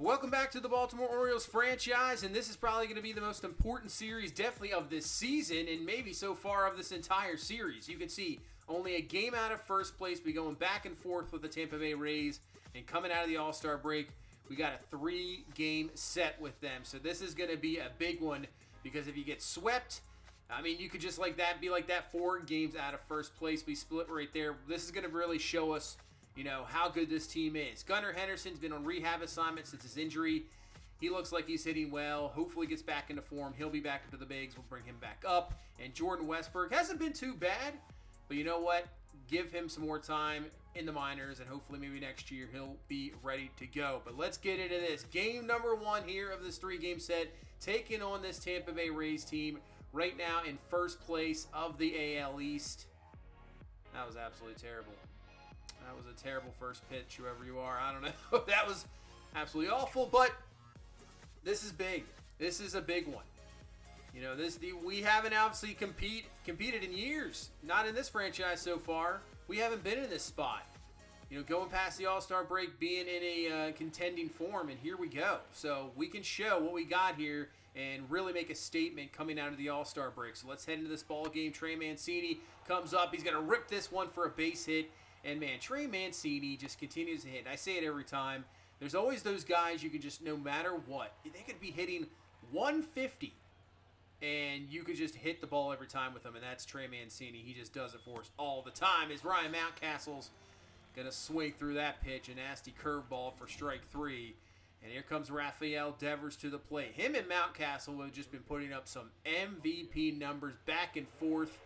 Welcome back to the Baltimore Orioles franchise, and this is probably going to be the most important series definitely of this season and maybe so far of this entire series. You can see only a game out of first place. We going back and forth with the Tampa Bay Rays, and coming out of the All-Star break, we got a 3-game set with them. So this is going to be a big one because if you get swept, I mean, you could just like that be like that 4 games out of first place. We split right there. This is going to really show us how good this team is. Gunnar Henderson's been on rehab assignment since his injury. He looks like he's hitting well. Hopefully gets back into form. He'll be back into the bigs. We'll bring him back up. And Jordan Westburg hasn't been too bad, but you know what? Give him some more time in the minors, and hopefully maybe next year he'll be ready to go. But let's get into this. Game number 1 here of this 3-game set, taking on this Tampa Bay Rays team right now in first place of the AL East. That was absolutely terrible. That was a terrible first pitch, whoever you are. I don't know. That was absolutely awful, but this is big. This is a big one. We haven't obviously competed in years. Not in this franchise so far. We haven't been in this spot. Going past the All-Star break, being in a contending form, and here we go. So we can show what we got here and really make a statement coming out of the All-Star break. So let's head into this ball game. Trey Mancini comes up. He's going to rip this one for a base hit. And man, Trey Mancini just continues to hit. I say it every time. There's always those guys you can just, no matter what, they could be hitting 150. And you could just hit the ball every time with him. And that's Trey Mancini. He just does it for us all the time. As Ryan Mountcastle's going to swing through that pitch. A nasty curveball for strike 3. And here comes Rafael Devers to the plate. Him and Mountcastle have just been putting up some MVP numbers back and forth.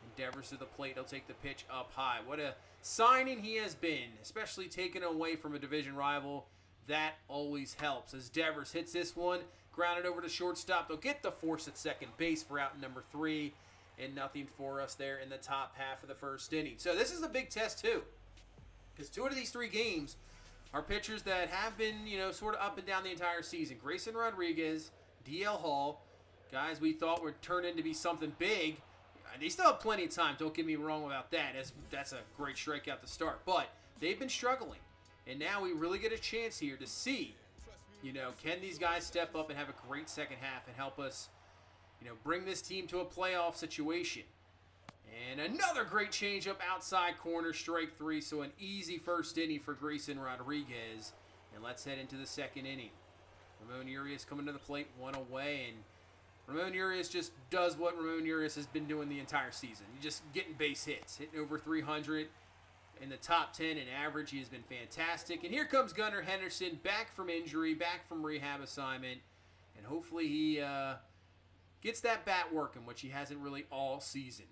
And Devers to the plate. He'll take the pitch up high. What a signing he has been, especially taken away from a division rival. That always helps. As Devers hits this one, grounded over to shortstop. They'll get the force at second base for out number 3. And nothing for us there in the top half of the first inning. So this is a big test too. Because 2 out of these 3 games are pitchers that have been, sort of up and down the entire season. Grayson Rodriguez, DL Hall, guys we thought would turn into be something big. They still have plenty of time. Don't get me wrong about that. That's a great strikeout to start. But they've been struggling. And now we really get a chance here to see, can these guys step up and have a great second half and help us, bring this team to a playoff situation. And another great changeup outside corner, strike 3. So an easy first inning for Grayson Rodriguez. And let's head into the second inning. Ramon Urias coming to the plate, 1 away. And Ramon Urias just does what Ramon Urias has been doing the entire season. He's just getting base hits, hitting over 300 in the top 10 in average. He has been fantastic. And here comes Gunnar Henderson, back from injury, back from rehab assignment. And hopefully he gets that bat working, which he hasn't really all season.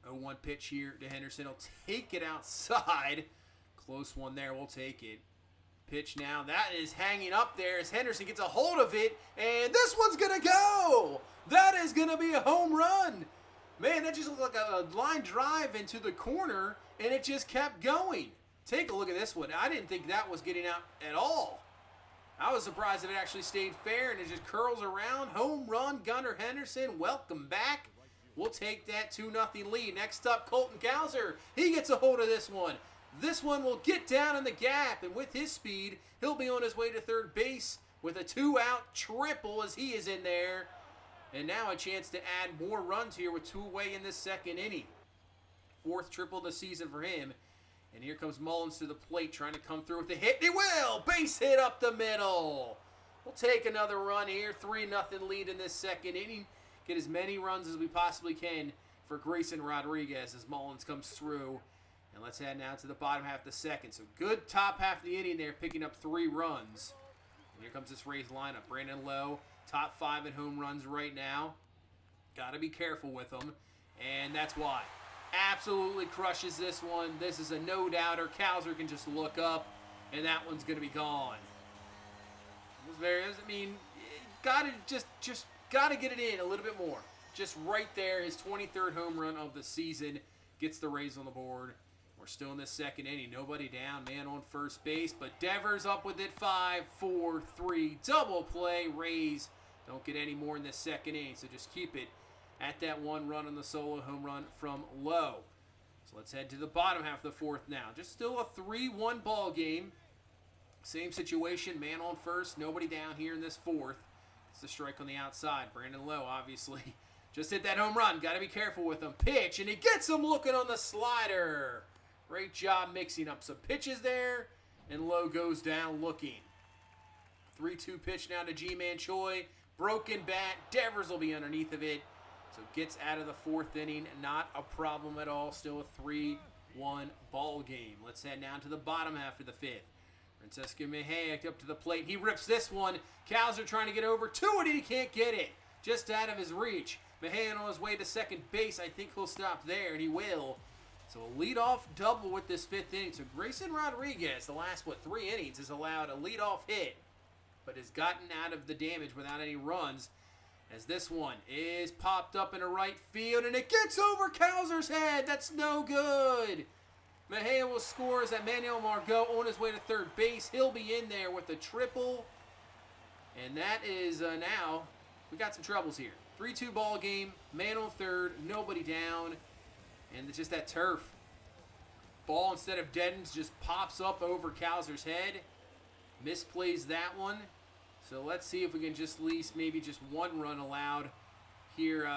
0-1 pitch here to Henderson. He'll take it outside. Close one there. We'll take it. Pitch now. That is hanging up there as Henderson gets a hold of it. And this one's going to go. That is going to be a home run. Man, that just looked like a line drive into the corner, and it just kept going. Take a look at this one. I didn't think that was getting out at all. I was surprised that it actually stayed fair, and it just curls around. Home run, Gunnar Henderson. Welcome back. We'll take that 2-0 lead. Next up, Colton Cowser. He gets a hold of this one. This one will get down in the gap, and with his speed, he'll be on his way to third base with a 2-out triple as he is in there. And now a chance to add more runs here with 2 away in this second inning. 4th triple of the season for him. And here comes Mullins to the plate trying to come through with the hit. He will! Base hit up the middle. We'll take another run here. 3-0 lead in this second inning. Get as many runs as we possibly can for Grayson Rodriguez as Mullins comes through. And let's head now to the bottom half of the second. So good top half of the inning there, picking up 3 runs. And here comes this Rays lineup. Brandon Lowe, top 5 in home runs right now. Got to be careful with them. And that's why. Absolutely crushes this one. This is a no-doubter. Cowser can just look up, and that one's going to be gone. Got to get it in a little bit more. Just right there, his 23rd home run of the season gets the Rays on the board. We're still in this second inning. Nobody down, man on first base. But Devers up with it, 5, 4, 3. Double play. Rays don't get any more in this second inning. So just keep it at that 1 run on the solo home run from Lowe. So let's head to the bottom half of the 4th now. Just still a 3-1 ball game. Same situation, man on first, nobody down here in this fourth. It's the strike on the outside. Brandon Lowe, obviously, just hit that home run. Got to be careful with him. Pitch, and he gets him looking on the slider. Great job mixing up some pitches there, and Lowe goes down looking. 3-2 pitch now to G-Man Choi. Broken bat. Devers will be underneath of it. So gets out of the fourth inning. Not a problem at all. Still a 3-1 ball game. Let's head down to the bottom half of the fifth. Francisco Mejia up to the plate. He rips this one. Cowser trying to get over to it, and he can't get it. Just out of his reach. Mejia on his way to second base. I think he'll stop there, and he will. So a leadoff double with this fifth inning. So Grayson Rodriguez, the last, 3 innings, has allowed a leadoff hit, but has gotten out of the damage without any runs, as this one is popped up into right field, and it gets over Cowser's head. That's no good. Mejia will score as Manuel Margot on his way to third base. He'll be in there with a triple. And that is now, we got some troubles here. 3-2 ball game, man on third, nobody down. And it's just that turf. Ball, instead of deadens, just pops up over Cowser's head. Misplays that one. So let's see if we can just at least maybe just one run allowed here.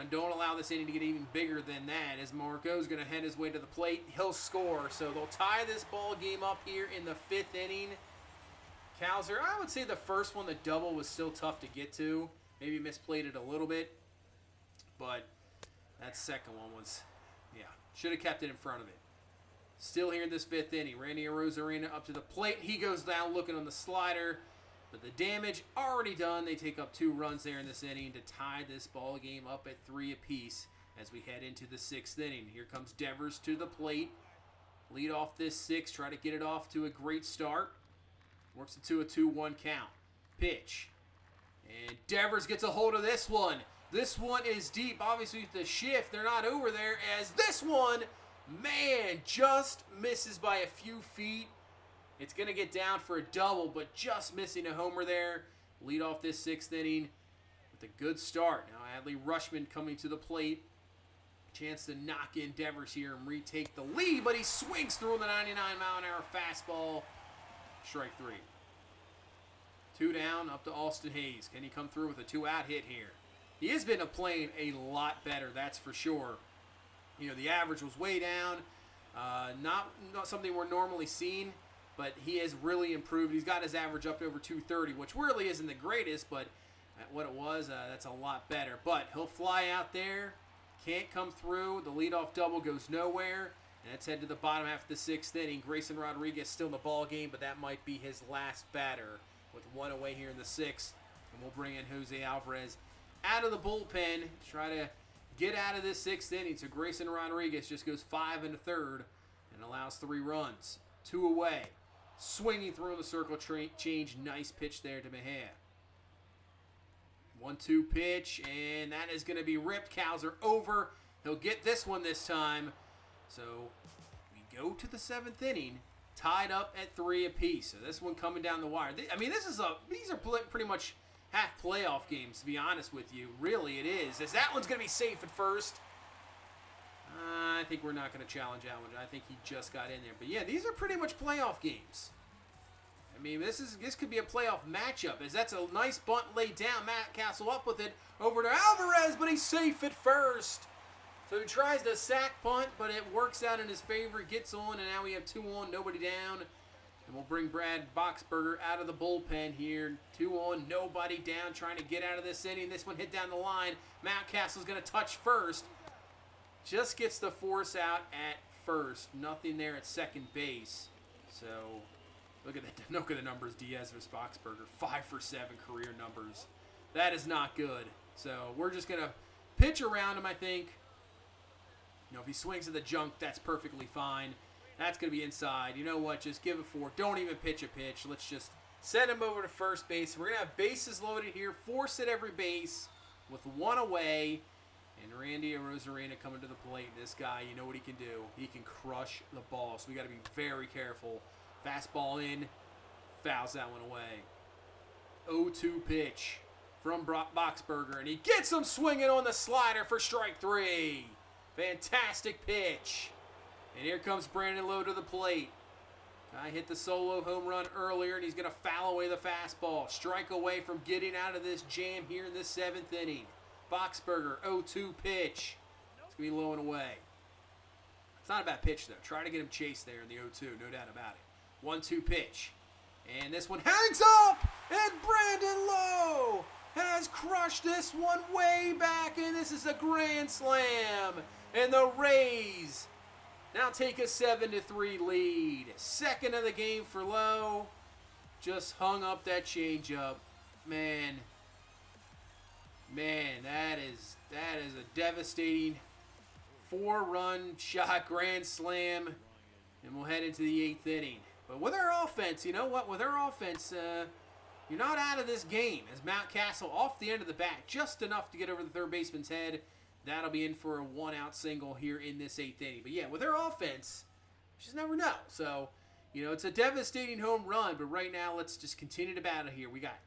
Don't allow this inning to get even bigger than that, as Margot's going to head his way to the plate. He'll score. So they'll tie this ball game up here in the fifth inning. Cowser, I would say the first one, the double, was still tough to get to. Maybe misplayed it a little bit. But that second one was, should have kept it in front of it. Still here in this fifth inning. Randy Arozarena up to the plate. He goes down looking on the slider. But the damage already done. They take up 2 runs there in this inning to tie this ball game up at 3 apiece as we head into the sixth inning. Here comes Devers to the plate. Lead off this 6. Try to get it off to a great start. Works it to a 2-1 count. Pitch. And Devers gets a hold of this one. This one is deep. Obviously, with the shift, they're not over there, as this one, man, just misses by a few feet. It's going to get down for a double, but just missing a homer there. Lead off this sixth inning with a good start. Now, Adley Rushman coming to the plate. Chance to knock in Devers here and retake the lead, but he swings through the 99-mile-an-hour fastball. Strike 3. 2 down, up to Austin Hayes. Can he come through with a 2-out hit here? He has been playing a lot better, that's for sure. The average was way down. Not something we're normally seeing, but he has really improved. He's got his average up to over 230, which really isn't the greatest, but at what it was, that's a lot better. But he'll fly out there, can't come through. The leadoff double goes nowhere. And let's head to the bottom half of the sixth inning. Grayson Rodriguez still in the ball game, but that might be his last batter with 1 away here in the sixth. And we'll bring in Jose Alvarez out of the bullpen to try to get out of this sixth inning. So Grayson Rodriguez just goes 5 1/3 and allows 3 runs. 2 away. Swinging through the circle change. Nice pitch there to Mejia. 1-2 pitch, and that is going to be ripped. Cowser over. He'll get this one this time. So we go to the 7th inning, tied up at 3 apiece. So this one coming down the wire. These are pretty much half playoff games, to be honest with you. Really, it is. As that one's going to be safe at first. I think we're not going to challenge that one. I think he just got in there. But yeah, these are pretty much playoff games. This could be a playoff matchup, as that's a nice bunt laid down. Matt Castle up with it over to Alvarez, but he's safe at first. So he tries to sack punt, but it works out in his favor. Gets on, and now we have 2 on, nobody down. And we'll bring Brad Boxberger out of the bullpen here. 2 on, nobody down, trying to get out of this inning. This one hit down the line. Mountcastle's going to touch first. Just gets the force out at first. Nothing there at second base. So look at the numbers. Diaz versus Boxberger, 5 for 7 career numbers. That is not good. So we're just going to pitch around him, I think. If he swings at the junk, that's perfectly fine. That's going to be inside. You know what? Just give it 4. Don't even pitch a pitch. Let's just send him over to first base. We're going to have bases loaded here. Force at every base with 1 away. And Randy Arozarena coming to the plate. This guy, you know what he can do. He can crush the ball. So we got to be very careful. Fastball in. Fouls that one away. 0-2 pitch from Boxberger. And he gets him swinging on the slider for strike 3. Fantastic pitch. And here comes Brandon Lowe to the plate. I hit the solo home run earlier, and he's going to foul away the fastball. Strike away from getting out of this jam here in the 7th inning. Boxberger, 0-2 pitch. It's going to be low and away. It's not a bad pitch, though. Try to get him chased there in the 0-2, no doubt about it. 1-2 pitch. And this one hangs up, and Brandon Lowe has crushed this one way back, and this is a grand slam. And the Rays now take a 7-3 lead. Second of the game for Lowe. Just hung up that changeup. Man, that is a devastating 4-run shot grand slam. And we'll head into the 8th inning. But with our offense, you know what? With our offense, you're not out of this game. As Mountcastle off the end of the bat, just enough to get over the third baseman's head. That'll be in for a 1-out single here in this 8th inning. But yeah, with our offense, you just never know. So, you know, it's a devastating home run. But right now, let's just continue to battle here. We got,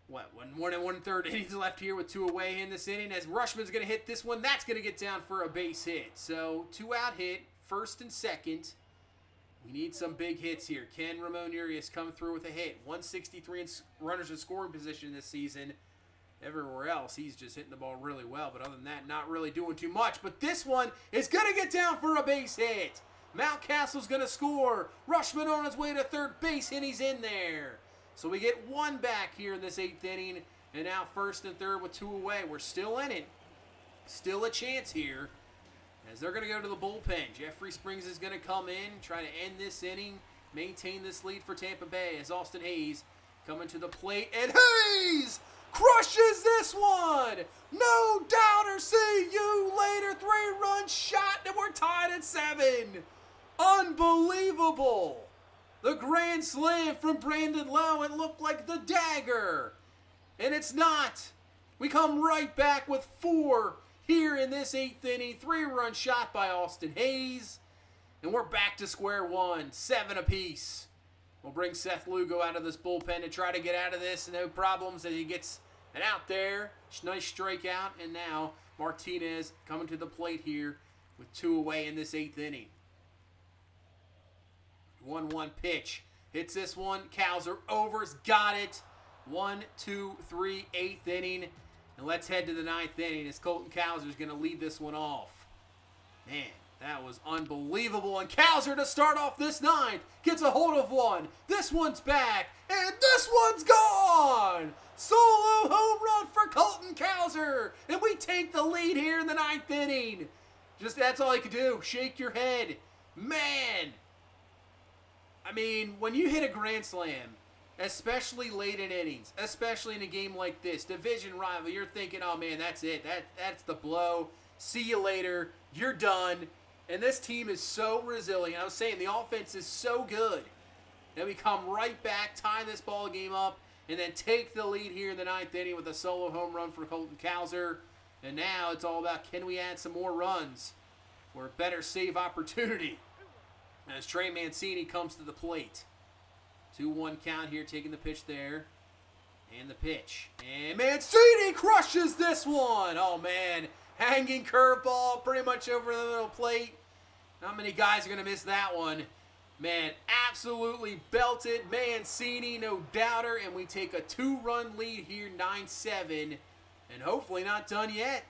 1 1/3 innings left here with 2 away in this inning. As Rushman's going to hit this one, that's going to get down for a base hit. So, 2-out hit, first and second. We need some big hits here. Can Ramon Urias come through with a hit? 163 runners in scoring position this season. Everywhere else, he's just hitting the ball really well. But other than that, not really doing too much. But this one is going to get down for a base hit. Mountcastle's going to score. Rushman on his way to third base, and he's in there. So we get 1 back here in this 8th inning. And now first and third with 2 away. We're still in it. Still a chance here. As they're going to go to the bullpen. Jeffrey Springs is going to come in, try to end this inning, maintain this lead for Tampa Bay as Austin Hayes coming to the plate. And Hayes crushes this one! No doubter, see you later. 3-run shot, and we're tied at 7. Unbelievable! The grand slam from Brandon Lowe. It looked like the dagger. And it's not. We come right back with 4 here in this 8th inning. 3-run shot by Austin Hayes. And we're back to square one. 7 apiece. We'll bring Seth Lugo out of this bullpen to try to get out of this. No problems as he gets it out there. Nice strikeout. And now Martinez coming to the plate here with 2 away in this 8th inning. 1-1 pitch. Hits this one. Cowser overs. Got it. 1, 2, 3, 8th inning. And let's head to the 9th inning as Colton Cowser is going to lead this one off. Man, that was unbelievable. And Cowser to start off this 9th gets a hold of one. This one's back. And this one's gone. Solo home run for Colton Cowser. And we take the lead here in the 9th inning. Just that's all he could do. Shake your head. Man. I mean, when you hit a grand slam, especially late in innings, especially in a game like this, division rival, you're thinking, oh man, that's it. That's the blow. See you later. You're done. And this team is so resilient. I was saying the offense is so good. And we come right back, tie this ball game up, and then take the lead here in the 9th inning with a solo home run for Colton Cowser. And now it's all about, can we add some more runs for a better save opportunity? As Trey Mancini comes to the plate. 2-1 count here, taking the pitch there. And the pitch. And Mancini crushes this one. Oh, man. Hanging curveball pretty much over the middle plate. Not many guys are going to miss that one. Man, absolutely belted Mancini, no doubter. And we take a 2-run lead here, 9-7. And hopefully not done yet.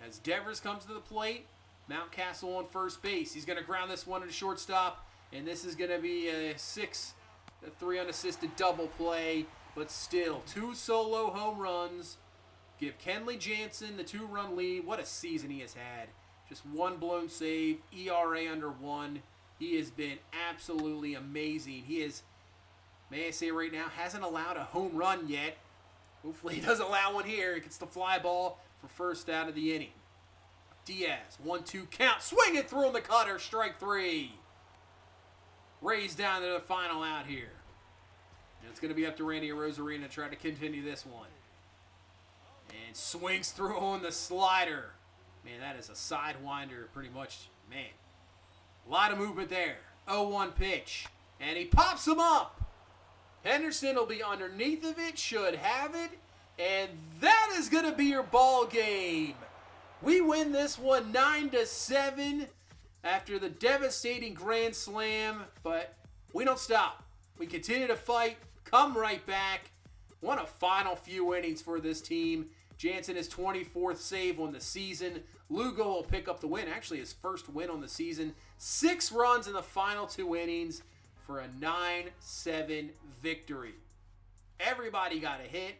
As Devers comes to the plate. Mountcastle on first base. He's going to ground this one to shortstop. And this is going to be a 3 unassisted double play. But still, 2 solo home runs. Give Kenley Jansen the 2-run lead. What a season he has had. Just 1 blown save. ERA under 1. He has been absolutely amazing. He is, may I say right now, hasn't allowed a home run yet. Hopefully he doesn't allow one here. He gets the fly ball for first out of the inning. Diaz, 1-2 count. Swing it through on the cutter. Strike 3. Rays down to the final out here. And it's going to be up to Randy Arozarena to try to continue this one. And swings through on the slider. Man, that is a sidewinder pretty much. Man, a lot of movement there. 0-1 pitch. And he pops him up. Henderson will be underneath of it. Should have it. And that is going to be your ball game. We win this one 9-7 after the devastating grand slam, but we don't stop. We continue to fight, come right back. What a final few innings for this team. Jansen, his 24th save on the season. Lugo will pick up the win, actually his first win on the season. 6 runs in the final 2 innings for a 9-7 victory. Everybody got a hit.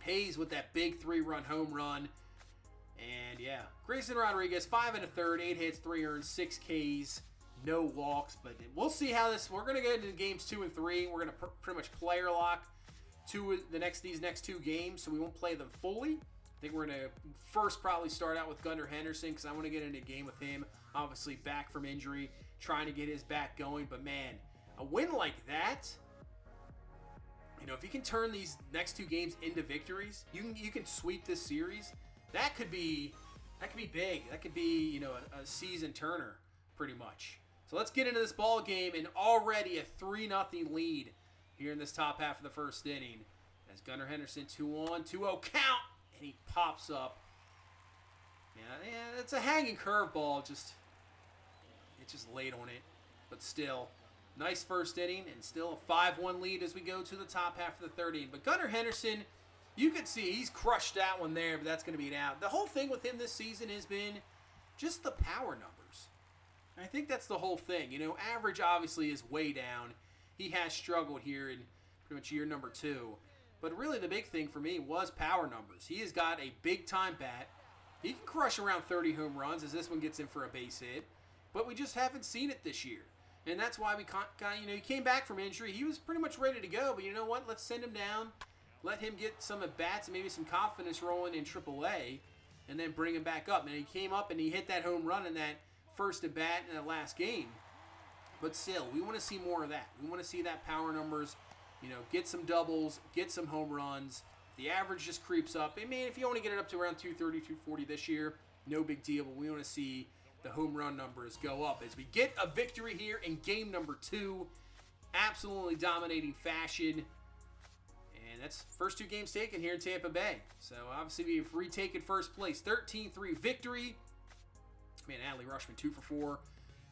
Hayes with that big 3-run home run. And yeah, Grayson Rodriguez, 5 1/3, 8 hits, 3 earned, 6 Ks, no walks. But we'll see how this. We're gonna get into games 2 and 3. We're gonna pretty much player lock these next 2 games, so we won't play them fully. I think we're gonna first probably start out with Gunnar Henderson because I want to get into a game with him. Obviously back from injury, trying to get his back going. But man, a win like that. You know, if you can turn these next 2 games into victories, you can sweep this series. That could be big. That could be, you know, a season turner pretty much. So let's get into this ball game, and already a 3-0 lead here in this top half of the first inning. As Gunnar Henderson 2-on, 2-0 count, and he pops up. Yeah, it's a hanging curveball. It just laid on it, but still. Nice first inning, and still a 5-1 lead as we go to the top half of the third inning. But Gunnar Henderson, you can see he's crushed that one there, but that's going to be an out. The whole thing with him this season has been just the power numbers. I think that's the whole thing. You know, average obviously is way down. He has struggled here in pretty much year number 2. But really the big thing for me was power numbers. He has got a big-time bat. He can crush around 30 home runs as this one gets in for a base hit. But we just haven't seen it this year. And that's why we got, you know, he came back from injury. He was pretty much ready to go. But you know what? Let's send him down. Let him get some at-bats and maybe some confidence rolling in AAA. And then bring him back up. And he came up and he hit that home run in that first at-bat in that last game. But still, we want to see more of that. We want to see that power numbers. You know, get some doubles, get some home runs. The average just creeps up. I mean, if you only get it up to around 230, 240 this year, no big deal. But we want to see the home run numbers go up as we get a victory here in game number 2. Absolutely dominating fashion. And that's first 2 games taken here in Tampa Bay. So obviously we've retaken first place. 13-3 victory. Man, Adley Rutschman 2 for 4.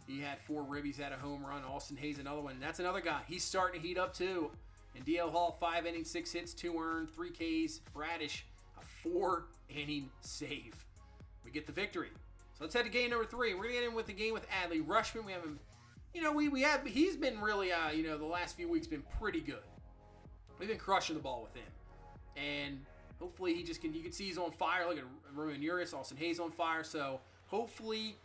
He had 4 ribbies, had a home run. Austin Hayes another one. And that's another guy. He's starting to heat up too. And DL Hall, 5 innings, 6 hits, 2 earned, 3 Ks. Bradish, a 4-inning save. We get the victory. So let's head to game number 3. We're going to get in with the game with Adley Rutschman. We have him, you know, he's been really, you know, the last few weeks been pretty good. We've been crushing the ball with him. And hopefully he just you can see he's on fire. Look at Roman Urias, Austin Hayes on fire. So hopefully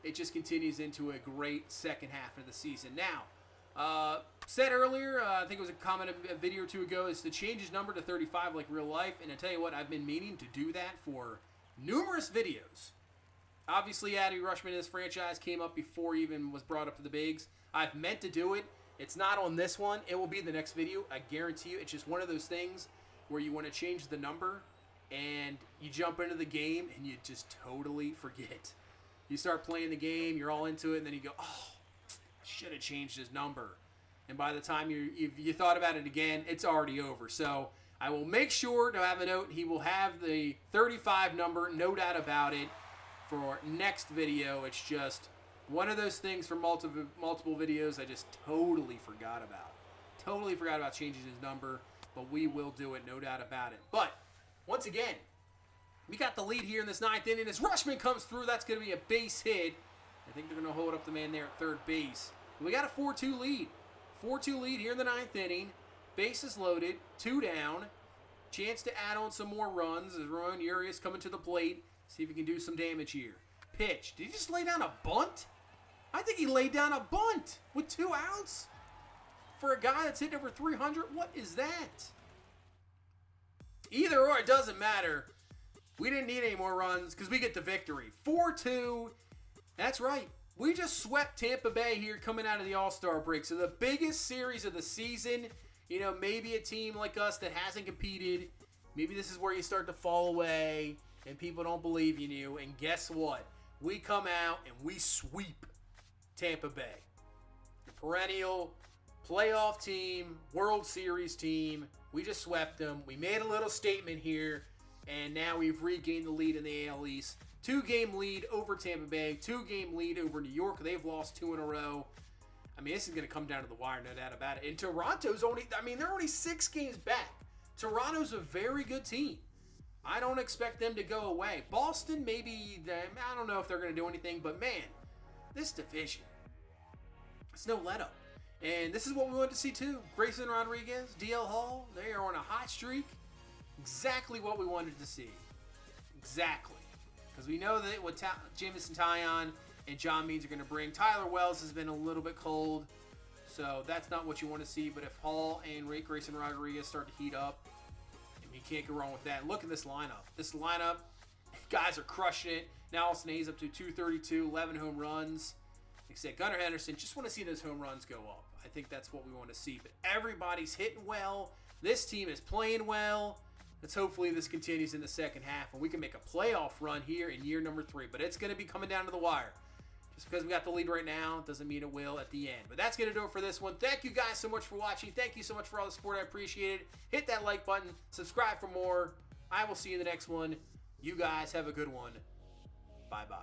it just continues into a great second half of the season. Now, said earlier, I think it was a comment a video or 2 ago, is to change his number to 35 like real life. And I tell you what, I've been meaning to do that for numerous videos. Obviously, Adley Rutschman in this franchise came up before he even was brought up to the bigs. I've meant to do it. It's not on this one. It will be the next video. I guarantee you. It's just one of those things where you want to change the number and you jump into the game and you just totally forget. You start playing the game, you're all into it, and then you go, oh, I should have changed his number. And by the time you thought about it again, it's already over. So I will make sure to have a note. He will have the 35 number, no doubt about it, for next video. It's just one of those things for multiple videos I just totally forgot about. Totally forgot about changing his number, but we will do it, no doubt about it. But once again, we got the lead here in this 9th inning. As Rutschman comes through, that's going to be a base hit. I think they're going to hold up the man there at third base. But we got a 4-2 lead. 4-2 lead here in the 9th inning. Bases loaded, 2 down. Chance to add on some more runs as Roman Urias coming to the plate. See if he can do some damage here. Pitch. Did he just lay down a bunt? I think he laid down a bunt with 2 outs. For a guy that's hit over 300, what is that? Either or, it doesn't matter. We didn't need any more runs because we get the victory. 4-2. That's right. We just swept Tampa Bay here coming out of the All-Star break. So the biggest series of the season. You know, maybe a team like us that hasn't competed, maybe this is where you start to fall away and people don't believe in you. And guess what? We come out and we sweep Tampa Bay. The perennial playoff team, World Series team. We just swept them. We made a little statement here. And now we've regained the lead in the AL East. 2-game lead over Tampa Bay. 2-game lead over New York. They've lost 2 in a row. I mean, this is going to come down to the wire, no doubt about it. And Toronto's they're only 6 games back. Toronto's a very good team. I don't expect them to go away. Boston, maybe, I don't know if they're going to do anything, but man, this division, it's no let up. And this is what we wanted to see too. Grayson Rodriguez, DL Hall, they are on a hot streak. Exactly what we wanted to see. Exactly. Because we know that what Jameson Taillon and John Means are going to bring. Tyler Wells has been a little bit cold, so that's not what you want to see. But if Hall and Grayson Rodriguez start to heat up, you can't go wrong with that. Look at this lineup. This lineup, guys are crushing it. Now Allison Hayes up to 232, 11 home runs. Like I said, Gunnar Henderson, just want to see those home runs go up. I think that's what we want to see. But everybody's hitting well. This team is playing well. Let's hopefully this continues in the second half and we can make a playoff run here in year number 3. But it's going to be coming down to the wire. Just because we got the lead right now doesn't mean it will at the end. But that's going to do it for this one. Thank you guys so much for watching. Thank you so much for all the support. I appreciate it. Hit that like button. Subscribe for more. I will see you in the next one. You guys have a good one. Bye-bye.